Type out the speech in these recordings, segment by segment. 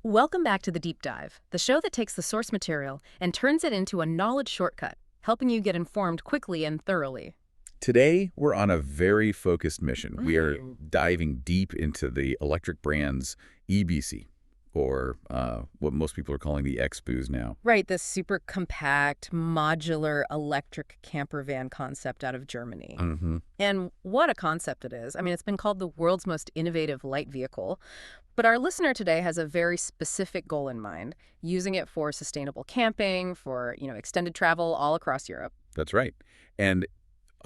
Welcome back to The Deep Dive, the show that takes the source material and turns it into a knowledge shortcut, helping you get informed quickly and thoroughly. Today, we're on a very focused mission. We are diving deep into the electric brand's eBussy, or what most people are calling the X-Booze now. Right, this super compact, modular electric camper van concept out of Germany. And what a concept it is. I mean, it's been called the world's most innovative light vehicle. But our listener today has a very specific goal in mind, using it for sustainable camping, for, extended travel all across Europe. That's right. And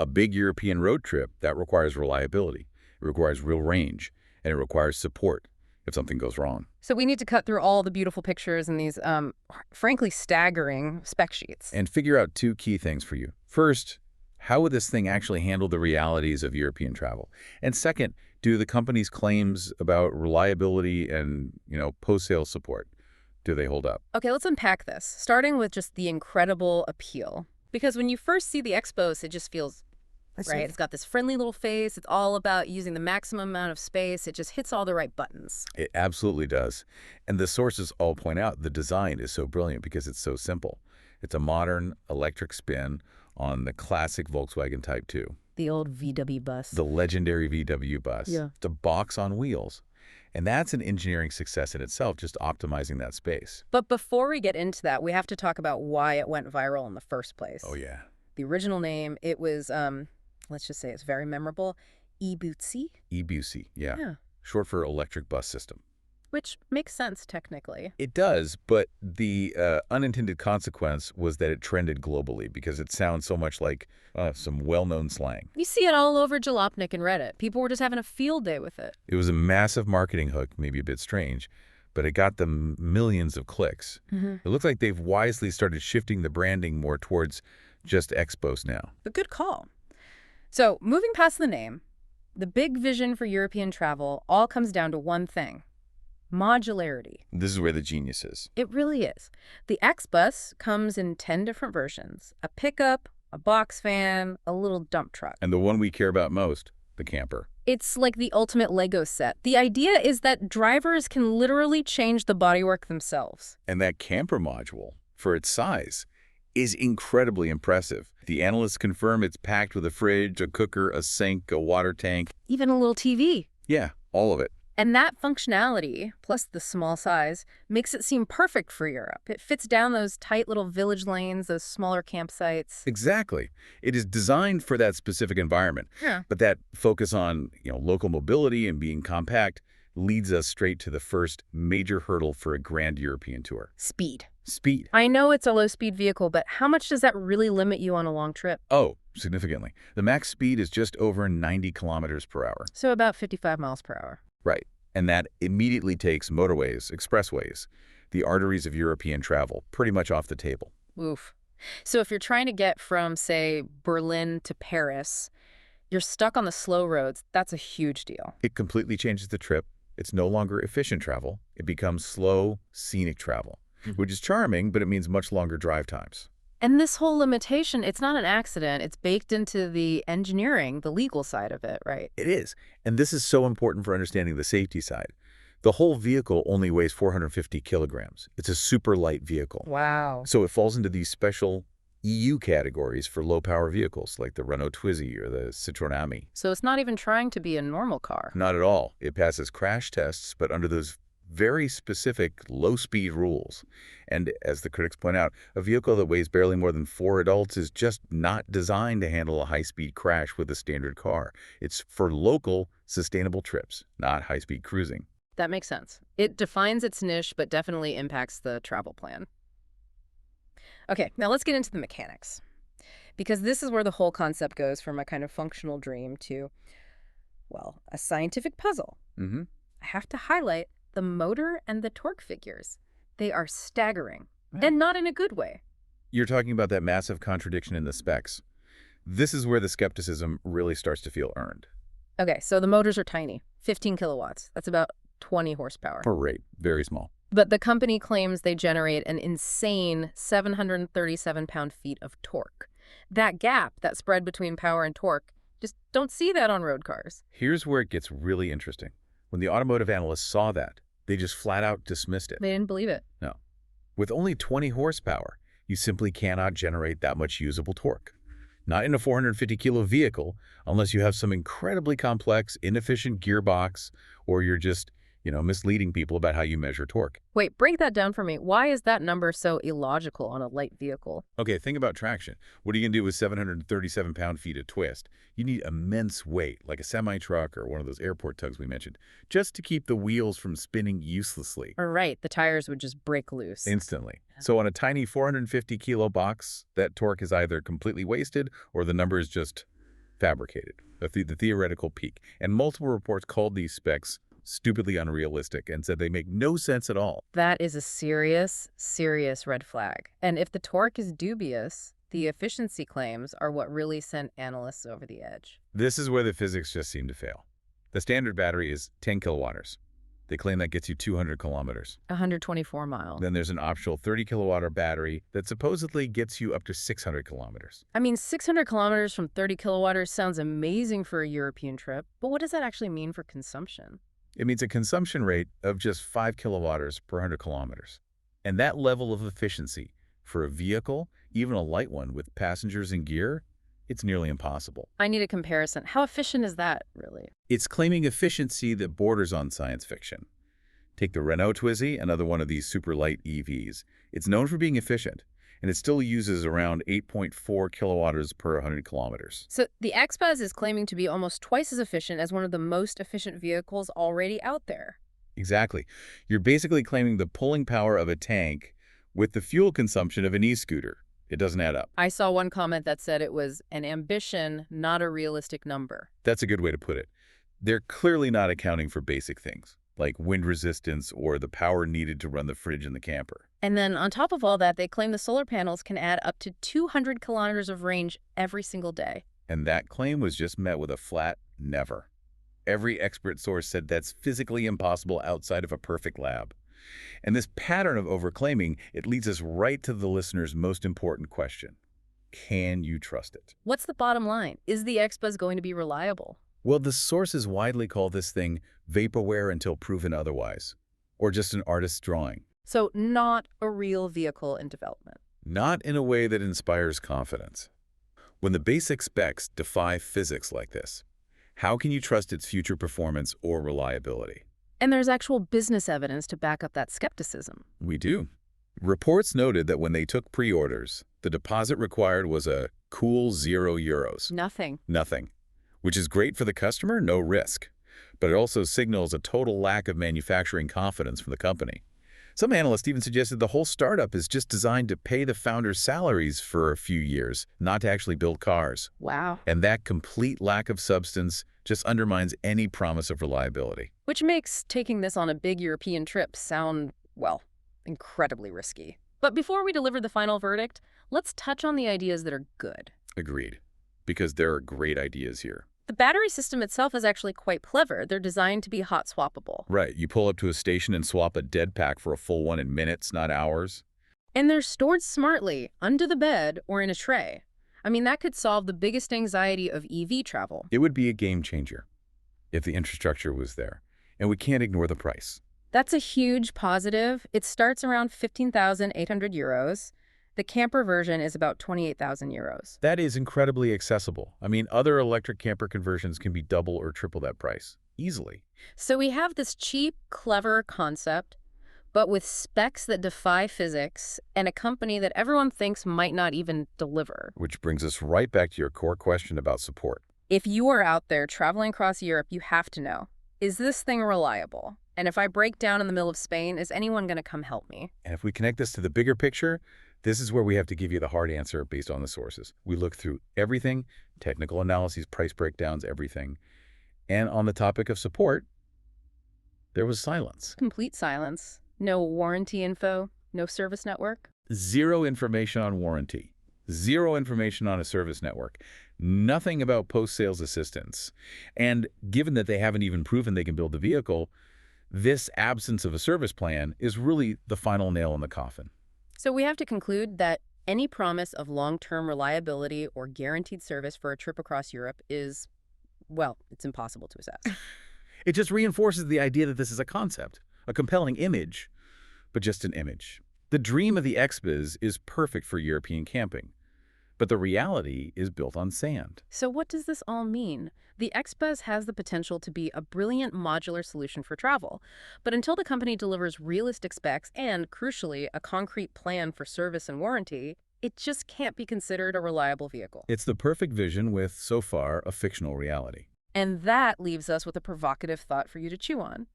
a big European road trip, that requires reliability. It requires real range, and it requires support if something goes wrong. So we need to cut through all the beautiful pictures and these, frankly, staggering spec sheets. And figure out two key things for you. First, how would this thing actually handle the realities of European travel? And second, do the company's claims about reliability and, post-sale support, do they hold up? Okay, let's unpack this, starting with just the incredible appeal. Because when you first see the Expos, it just feels, right? It's got this friendly little face. It's all about using the maximum amount of space. It just hits all the right buttons. It absolutely does. And the sources all point out the design is so brilliant because it's so simple. It's a modern electric spin on the classic Volkswagen Type 2. The old VW bus. The legendary VW bus. Yeah. It's a box on wheels. And that's an engineering success in itself, just optimizing that space. But before we get into that, we have to talk about why it went viral in the first place. Oh, yeah. The original name, it was, let's just say it's very memorable, eBussy. eBussy, yeah. Yeah. Short for electric bus system. Which makes sense, technically. It does, but the unintended consequence was that it trended globally because it sounds so much like some well-known slang. You see it all over Jalopnik and Reddit. People were just having a field day with it. It was a massive marketing hook, maybe a bit strange, but it got them millions of clicks. It looks like they've wisely started shifting the branding more towards just Expos now. But good call. So, moving past the name, the big vision for European travel all comes down to one thing. Modularity. This is where the genius is. It really is. The X-Bus comes in 10 different versions. A pickup, a box van, a little dump truck. And the one we care about most, the camper. It's like the ultimate Lego set. The idea is that drivers can literally change the bodywork themselves. And that camper module, for its size, is incredibly impressive. The analysts confirm it's packed with a fridge, a cooker, a sink, a water tank. Even a little TV. Yeah, all of it. And that functionality, plus the small size, makes it seem perfect for Europe. It fits down those tight little village lanes, those smaller campsites. Exactly. It is designed for that specific environment. Yeah. But that focus on, local mobility and being compact leads us straight to the first major hurdle for a grand European tour. Speed. Speed. I know it's a low-speed vehicle, but how much does that really limit you on a long trip? Oh, significantly. The max speed is just over 90 kilometers per hour. So about 55 miles per hour. Right. And that immediately takes motorways, expressways, the arteries of European travel, pretty much off the table. Oof. So if you're trying to get from, say, Berlin to Paris, you're stuck on the slow roads. That's a huge deal. It completely changes the trip. It's no longer efficient travel. It becomes slow, scenic travel, which is charming, but it means much longer drive times. And this whole limitation, it's not an accident. It's baked into the engineering, the legal side of it, right? It is. And this is so important for understanding the safety side. The whole vehicle only weighs 450 kilograms. It's a super light vehicle. Wow. So it falls into these special EU categories for low-power vehicles like the Renault Twizy or the Citroën Ami. So it's not even trying to be a normal car. Not at all. It passes crash tests, but under those very specific low-speed rules. And as the critics point out, a vehicle that weighs barely more than 4 adults is just not designed to handle a high-speed crash with a standard car. It's for local, sustainable trips, not high-speed cruising. That makes sense. It defines its niche, but definitely impacts the travel plan. Okay, now let's get into the mechanics. Because this is where the whole concept goes from a kind of functional dream to, well, a scientific puzzle. I have to highlight the motor and the torque figures. They are staggering, and not in a good way. You're talking about that massive contradiction in the specs. This is where the skepticism really starts to feel earned. Okay, so the motors are tiny, 15 kilowatts. That's about 20 horsepower. Right, very small. But the company claims they generate an insane 737 pound-feet of torque. That gap, that spread between power and torque, just don't see that on road cars. Here's where it gets really interesting. When the automotive analysts saw that, They just flat out dismissed it. They didn't believe it. No. With only 20 horsepower, you simply cannot generate that much usable torque. Not in a 450-kilo vehicle, unless you have some incredibly complex, inefficient gearbox, or you're just, misleading people about how you measure torque. Wait, break that down for me. Why is that number so illogical on a light vehicle? Okay, think about traction. What are you going to do with 737 pound-feet of twist? You need immense weight, like a semi-truck or one of those airport tugs we mentioned, just to keep the wheels from spinning uselessly. Or right, the tires would just break loose. Instantly. So on a tiny 450-kilo box, that torque is either completely wasted or the number is just fabricated, the theoretical peak. And multiple reports called these specs stupidly unrealistic and said they make no sense at all. That is a serious, serious red flag. And if the torque is dubious, the efficiency claims are what really sent analysts over the edge. This is where the physics just seem to fail. The standard battery is 10 kilowatts. They claim that gets you 200 kilometers. 124 miles. Then there's an optional 30 kilowatt battery that supposedly gets you up to 600 kilometers. I mean, 600 kilometers from 30 kilowatt sounds amazing for a European trip, but what does that actually mean for consumption? It means a consumption rate of just 5 kilowatts per 100 kilometers. And that level of efficiency for a vehicle, even a light one with passengers and gear, it's nearly impossible. I need a comparison. How efficient is that, really? It's claiming efficiency that borders on science fiction. Take the Renault Twizy, another one of these super light EVs. It's known for being efficient, and it still uses around 8.4 kilowatts per 100 kilometers. So the eBussy is claiming to be almost twice as efficient as one of the most efficient vehicles already out there. Exactly. You're basically claiming the pulling power of a tank with the fuel consumption of an e-scooter. It doesn't add up. I saw one comment that said it was an ambition, not a realistic number. That's a good way to put it. They're clearly not accounting for basic things, like wind resistance or the power needed to run the fridge in the camper. And then on top of all that, they claim the solar panels can add up to 200 kilometers of range every single day. And that claim was just met with a flat never. Every expert source said that's physically impossible outside of a perfect lab. And this pattern of overclaiming, it leads us right to the listener's most important question. Can you trust it? What's the bottom line? Is the eBussy going to be reliable? Well, the sources widely call this thing vaporware until proven otherwise, or just an artist's drawing. So not a real vehicle in development. Not in a way that inspires confidence. When the basic specs defy physics like this, how can you trust its future performance or reliability? And there's actual business evidence to back up that skepticism. We do. Reports noted that when they took pre-orders, the deposit required was a cool €0. Nothing. Which is great for the customer, no risk. But it also signals a total lack of manufacturing confidence from the company. Some analysts even suggested the whole startup is just designed to pay the founders' salaries for a few years, not to actually build cars. Wow. And that complete lack of substance just undermines any promise of reliability. Which makes taking this on a big European trip sound, well, incredibly risky. But before we deliver the final verdict, let's touch on the ideas that are good. Agreed. Because there are great ideas here. The battery system itself is actually quite clever. They're designed to be hot swappable. Right. You pull up to a station and swap a dead pack for a full one in minutes, not hours. And they're stored smartly, under the bed or in a tray. I mean, that could solve the biggest anxiety of EV travel. It would be a game changer if the infrastructure was there. And we can't ignore the price. That's a huge positive. It starts around 15,800 euros. The camper version is about 28,000 euros. That is incredibly accessible. I mean, other electric camper conversions can be double or triple that price, easily. So we have this cheap, clever concept, but with specs that defy physics and a company that everyone thinks might not even deliver. Which brings us right back to your core question about support. If you are out there traveling across Europe, you have to know, is this thing reliable? And if I break down in the middle of Spain, is anyone going to come help me? And if we connect this to the bigger picture, this is where we have to give you the hard answer based on the sources. We look through everything, technical analyses, price breakdowns, everything. And on the topic of support, there was silence. Complete silence. No warranty info, no service network. Zero information on warranty. Zero information on a service network. Nothing about post-sales assistance. And given that they haven't even proven they can build the vehicle, this absence of a service plan is really the final nail in the coffin. So we have to conclude that any promise of long-term reliability or guaranteed service for a trip across Europe is, well, it's impossible to assess. It just reinforces the idea that this is a concept, A compelling image, but just an image. The dream of the eBussy is perfect for European camping, but the reality is built on sand. So what does this all mean? The XBuzz has the potential to be a brilliant modular solution for travel, but until the company delivers realistic specs and, crucially, a concrete plan for service and warranty, it just can't be considered a reliable vehicle. It's the perfect vision with, so far, a fictional reality. And that leaves us with a provocative thought for you to chew on.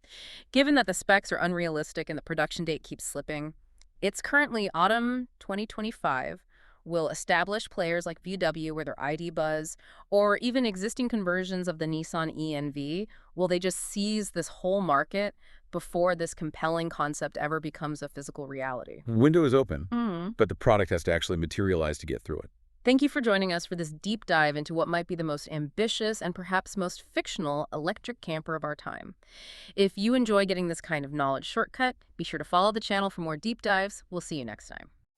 Given that the specs are unrealistic and the production date keeps slipping, it's currently autumn 2025. Will established players like VW with their ID Buzz, or even existing conversions of the Nissan ENV, will they just seize this whole market before this compelling concept ever becomes a physical reality? Window is open, Hmm. but the product has to actually materialize to get through it. Thank you for joining us for this deep dive into what might be the most ambitious and perhaps most fictional electric camper of our time. If you enjoy getting this kind of knowledge shortcut, be sure to follow the channel for more deep dives. We'll see you next time.